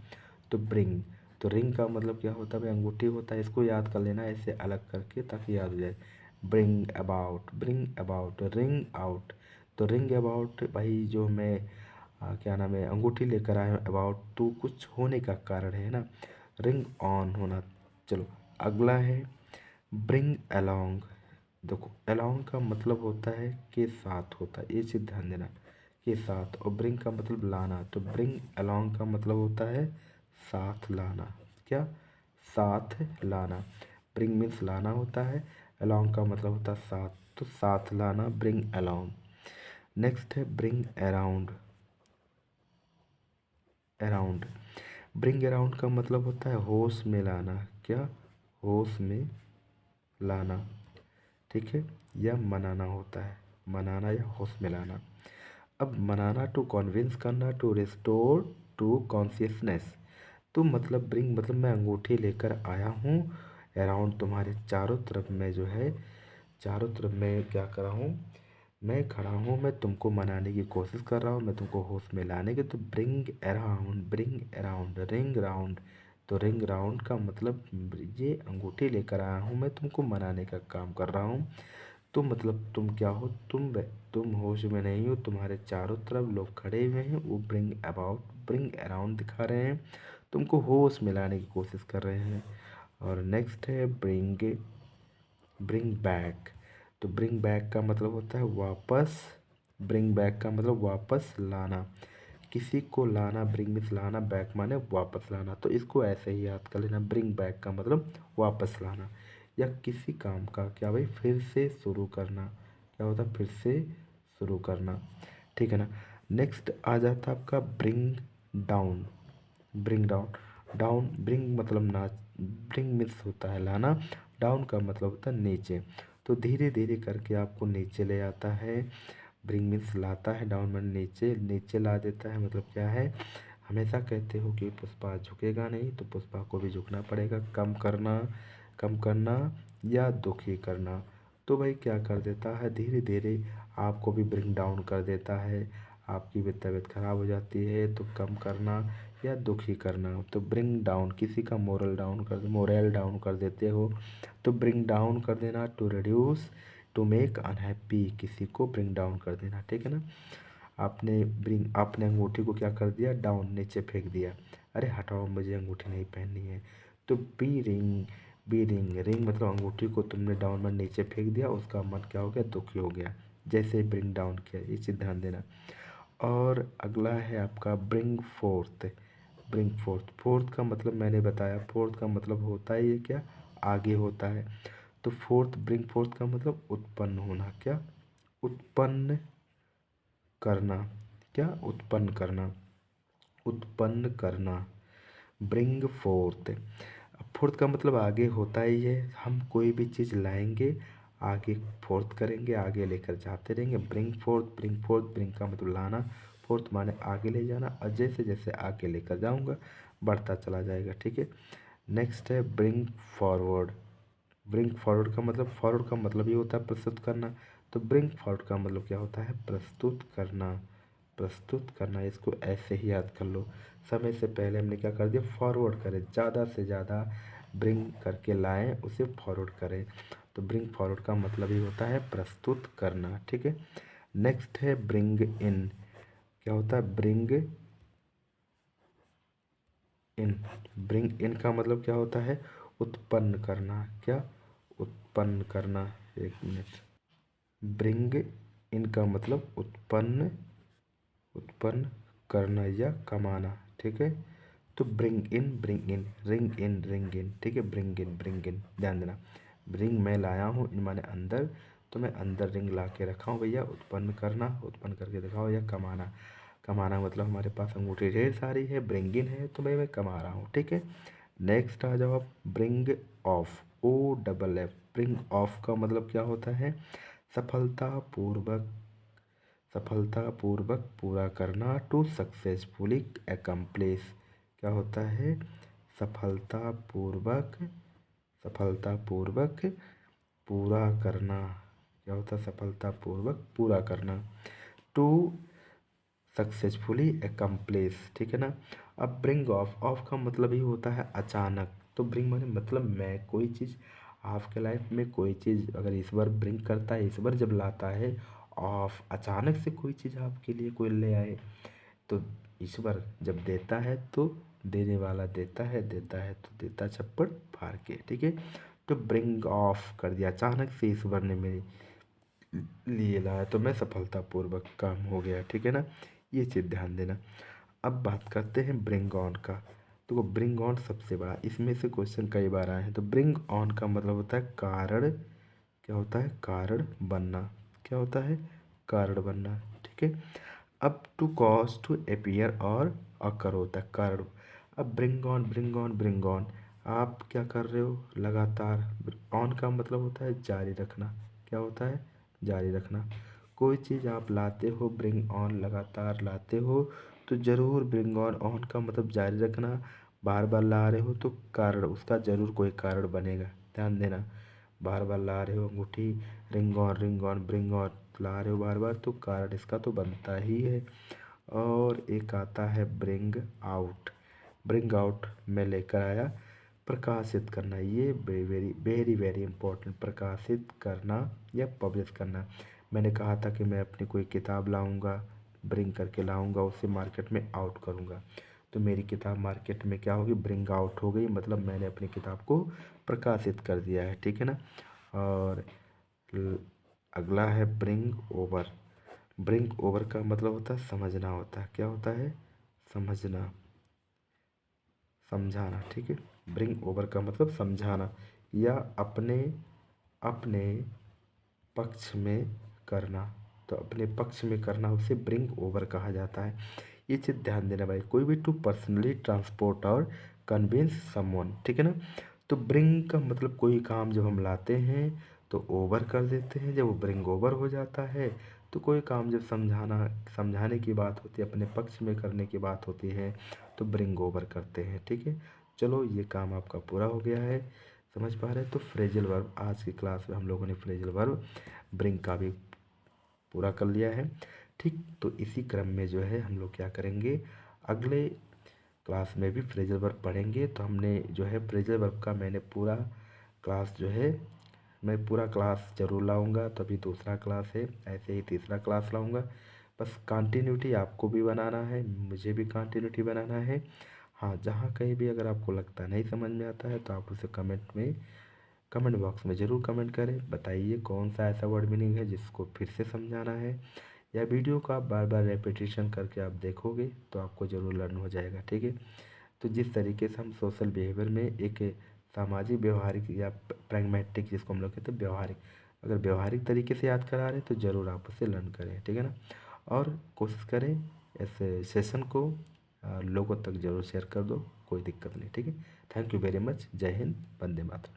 तो ब्रिंग, तो रिंग का मतलब क्या होता है भाई, अंगूठी होता है, इसको याद कर लेना ऐसे अलग करके ताकि याद हो जाए। ब्रिंग अबाउट रिंग आउट, तो रिंग अबाउट भाई जो मैं क्या नाम है अंगूठी लेकर आया हूँ, अबाउट तो कुछ होने का कारण है ना, रिंग ऑन होना। चलो अगला है ब्रिंग अलोंग। देखो अलोंग का मतलब होता है के साथ होता है, ये चीज़ ध्यान देना, के साथ, और ब्रिंग का मतलब लाना, तो ब्रिंग अलोंग का मतलब होता है साथ लाना, क्या, साथ लाना। ब्रिंग मीन्स लाना होता है, अलोंग का मतलब होता है साथ, तो साथ लाना ब्रिंग अलोंग। नेक्स्ट है bring around. Around. Bring around का मतलब होता है होश में लाना। क्या? होश में लाना। ठीक है। या मनाना होता है, मनाना या होश में लाना। अब मनाना टू कन्विंस करना, टू रिस्टोर टू कॉन्शियसनेस। तो मतलब ब्रिंग मतलब मैं अंगूठी लेकर आया हूँ अराउंड, तुम्हारे चारों तरफ मैं जो है, चारों तरफ मैं क्या कर रहा हूँ, मैं खड़ा हूँ, मैं तुमको मनाने की कोशिश कर रहा हूँ, मैं तुमको होश में लाने की। तो ब्रिंग अराउंड, रिंग राउंड। तो रिंग राउंड का मतलब ये अंगूठी लेकर आया हूँ, मैं तुमको मनाने का काम कर रहा हूँ। तो मतलब तुम क्या हो, तुम होश में नहीं हो, तुम्हारे चारों तरफ लोग खड़े हुए हैं, वो ब्रिंग अबाउट, ब्रिंग अराउंड दिखा रहे हैं, तुमको होश में लाने की कोशिश कर रहे हैं। और नेक्स्ट है ब्रिंग बैक। तो ब्रिंग बैक का मतलब होता है वापस। ब्रिंग बैक का मतलब वापस लाना, किसी को लाना। ब्रिंग मीन्स लाना, बैक माने वापस लाना। तो इसको ऐसे ही याद कर लेना, ब्रिंग बैक का मतलब वापस लाना। या किसी काम का क्या भाई, फिर से शुरू करना। क्या होता है? फिर से शुरू करना। ठीक है ना। नेक्स्ट आ जाता है आपका bring down. Bring down, down bring मतलब ना, ब्रिंग मीन्स होता है लाना, डाउन का मतलब होता है नीचे। तो धीरे धीरे करके आपको नीचे ले आता है। ब्रिंग मीन्स लाता है, डाउन में नीचे, नीचे ला देता है। मतलब क्या है, हमेशा कहते हो कि पुष्पा झुकेगा नहीं, तो पुष्पा को भी झुकना पड़ेगा। कम करना, कम करना या दुखी करना। तो भाई क्या कर देता है, धीरे धीरे आपको भी ब्रिंग डाउन कर देता है। आपकी भी तबीयत खराब हो जाती है तो कम करना या दुखी करना। तो ब्रिंग डाउन, किसी का मोरल डाउन कर देते हो, तो ब्रिंग डाउन कर देना। To reduce, to make unhappy, किसी को ब्रिंग डाउन कर देना। ठीक है ना। आपने अंगूठी को क्या कर दिया, डाउन, नीचे फेंक दिया। अरे हटाओ, मुझे अंगूठी नहीं पहननी है। तो बी रिंग, रिंग मतलब अंगूठी को तुमने डाउन में नीचे फेंक दिया, उसका मन क्या हो गया, दुखी हो गया। जैसे ब्रिंग डाउन किया, ये चीज़ ध्यान देना। और अगला है आपका bring fourth. Bring fourth, fourth का मतलब मैंने बताया, फोर्थ का मतलब होता है ये क्या, आगे होता है। तो ब्रिंग फोर्थ का मतलब उत्पन्न होना। क्या? उत्पन्न करना। क्या? उत्पन्न करना, उत्पन्न करना। ब्रिंग फोर्थ, फोर्थ का मतलब आगे होता ही है। हम कोई भी चीज़ लाएंगे, आगे फोर्थ करेंगे, आगे लेकर जाते रहेंगे। Bring fourth, bring fourth, bring का मतलब लाना, फोर्थ माने आगे ले जाना। और जैसे जैसे आगे लेकर जाऊंगा, बढ़ता चला जाएगा। ठीक है। नेक्स्ट है ब्रिंग फॉरवर्ड। ब्रिंग फॉरवर्ड का मतलब, फॉरवर्ड का मतलब ये होता है प्रस्तुत करना। तो ब्रिंग फॉरवर्ड का मतलब क्या होता है, प्रस्तुत करना। प्रस्तुत करना, इसको ऐसे ही याद कर लो। समय से पहले हमने क्या कर दिया, फॉरवर्ड करें, ज़्यादा से ज़्यादा ब्रिंग करके लाएं, उसे फॉरवर्ड करें। तो ब्रिंग फॉरवर्ड का मतलब ही होता है प्रस्तुत करना। ठीक है। नेक्स्ट है ब्रिंग इन। क्या होता है, ब्रिंग इन। ब्रिंग इन का मतलब क्या होता है, उत्पन्न करना। क्या? उत्पन्न करना। एक मिनट। ब्रिंग इन का मतलब उत्पन्न, उत्पन्न करना या कमाना। ठीक है। तो bring in, bring in, ring in, ring in. ठीक है। ब्रिंग इन, ब्रिंग इन, ध्यान देना। ब्रिंग मैं लाया हूँ, इन माने अंदर, तो मैं अंदर रिंग ला के रखा हूँ भैया। उत्पन्न करना, उत्पन्न करके दिखाओ। या कमाना, कमाना मतलब हमारे पास अंगूठी ढेर सारी है, ब्रिंग इन है, तो मैं कमा रहा हूँ। ठीक है। नेक्स्ट आ जाओ आप, bring off, OFF। Bring off का मतलब क्या होता है, सफलतापूर्वक, सफलतापूर्वक पूरा करना। To successfully accomplish. क्या होता है, सफलतापूर्वक, सफलतापूर्वक पूरा करना। क्या होता है, सफलतापूर्वक पूरा करना। To successfully accomplish. ठीक है ना। अब ब्रिंग ऑफ, ऑफ का मतलब ही होता है अचानक। तो ब्रिंग माने मतलब मैं कोई चीज़, आपके लाइफ में कोई चीज़ अगर ईश्वर ब्रिंग करता है, ईश्वर जब लाता है ऑफ, अचानक से कोई चीज़ आपके लिए कोई ले आए, तो ईश्वर जब देता है तो देने वाला देता है, देता है तो देता छप्पड़ फाड़ के। ठीक है। तो ब्रिंग ऑफ कर दिया, अचानक से ईश्वर ने मेरे लिए लाया, तो मैं सफलतापूर्वक काम हो गया। ठीक है ना। ये चीज़ ध्यान देना। अब बात करते हैं ब्रिंग ऑन का। तो ब्रिंग ऑन सबसे बड़ा, इसमें से क्वेश्चन कई बार आए हैं। तो ब्रिंग ऑन का मतलब होता है कारण। क्या होता है, कारण बनना। क्या होता है, कारण बनना। ठीक है। अब टू कॉज, टू अपीयर और अकर होता है, कारण। अब ब्रिंग ऑन ब्रिंग ऑन, आप क्या कर रहे हो लगातार। ऑन का मतलब होता है जारी रखना। क्या होता है? जारी रखना। कोई चीज़ आप लाते हो, ब्रिंग ऑन लगातार लाते हो, तो ज़रूर ब्रिंग ऑन का मतलब जारी रखना। बार बार ला रहे हो तो कारण, उसका ज़रूर कोई कारण बनेगा, ध्यान देना। बार बार ला रहे हो अंगूठी, रिंग ऑन ब्रिंग ऑन ला रहे हो बार बार, तो कारण इसका तो बनता ही है। और एक आता है ब्रिंग आउट। ब्रिंग आउट में लेकर आया, प्रकाशित करना, ये वेरी वेरी वेरी इंपॉर्टेंट, प्रकाशित करना या पब्लिश करना। मैंने कहा था कि मैं अपनी कोई किताब लाऊंगा, ब्रिंग करके लाऊंगा, उसे मार्केट में आउट करूंगा। तो मेरी किताब मार्केट में क्या होगी? ब्रिंग आउट हो गई, मतलब मैंने अपनी किताब को प्रकाशित कर दिया है, ठीक है ना। और अगला है ब्रिंग ओवर। ब्रिंग ओवर का मतलब होता है समझना होता है। क्या होता है? समझना, समझाना, ठीक है। ब्रिंग ओवर का मतलब समझाना या अपने अपने पक्ष में करना। तो अपने पक्ष में करना उसे ब्रिंग ओवर कहा जाता है। ये चीज़ ध्यान देना भाई, कोई भी टू पर्सनली ट्रांसपोर्ट और कन्विंस समवन, ठीक है ना। तो ब्रिंग का मतलब कोई काम जब हम लाते हैं तो ओवर कर देते हैं, जब वो ब्रिंग ओवर हो जाता है तो कोई काम जब समझाने की बात होती है, अपने पक्ष में करने की बात होती है, तो ब्रिंग ओवर करते हैं, ठीक है। चलो ये काम आपका पूरा हो गया है, समझ पा रहे हैं। तो फ्रेजल वर्ब, आज की क्लास में हम लोगों ने फ्रेजल वर्ब ब्रिंग का भी पूरा कर लिया है, ठीक। तो इसी क्रम में जो है हम लोग क्या करेंगे, अगले क्लास में भी फ्रेजल वर्ब पढ़ेंगे। तो हमने जो है फ्रेजल वर्ब का मैंने पूरा क्लास जो है, मैं पूरा क्लास ज़रूर लाऊंगा। तो अभी दूसरा क्लास है, ऐसे ही तीसरा क्लास लाऊंगा। बस कंटिन्यूटी आपको भी बनाना है, मुझे भी कंटिन्यूटी बनाना है। हाँ, जहाँ कहीं भी अगर आपको लगता है नहीं समझ में आता है तो आप उसे कमेंट बॉक्स में ज़रूर कमेंट करें, बताइए कौन सा ऐसा वर्ड मीनिंग है जिसको फिर से समझाना है। या वीडियो को आप बार बार रेपिटेशन करके आप देखोगे तो आपको ज़रूर लर्न हो जाएगा, ठीक है। तो जिस तरीके से हम सोशल बिहेवियर में एक सामाजिक व्यवहारिक या प्रैग्मेटिक, जिसको हम लोग कहते हैं व्यवहारिक, अगर व्यवहारिक तरीके से याद करा रहे हैं तो ज़रूर आप उसे लर्न करें, ठीक है ना। और कोशिश करें ऐसे सेशन को लोगों तक ज़रूर शेयर कर दो, कोई दिक्कत नहीं, ठीक है। Thank you very much. जय हिंद, वंदे मातरम।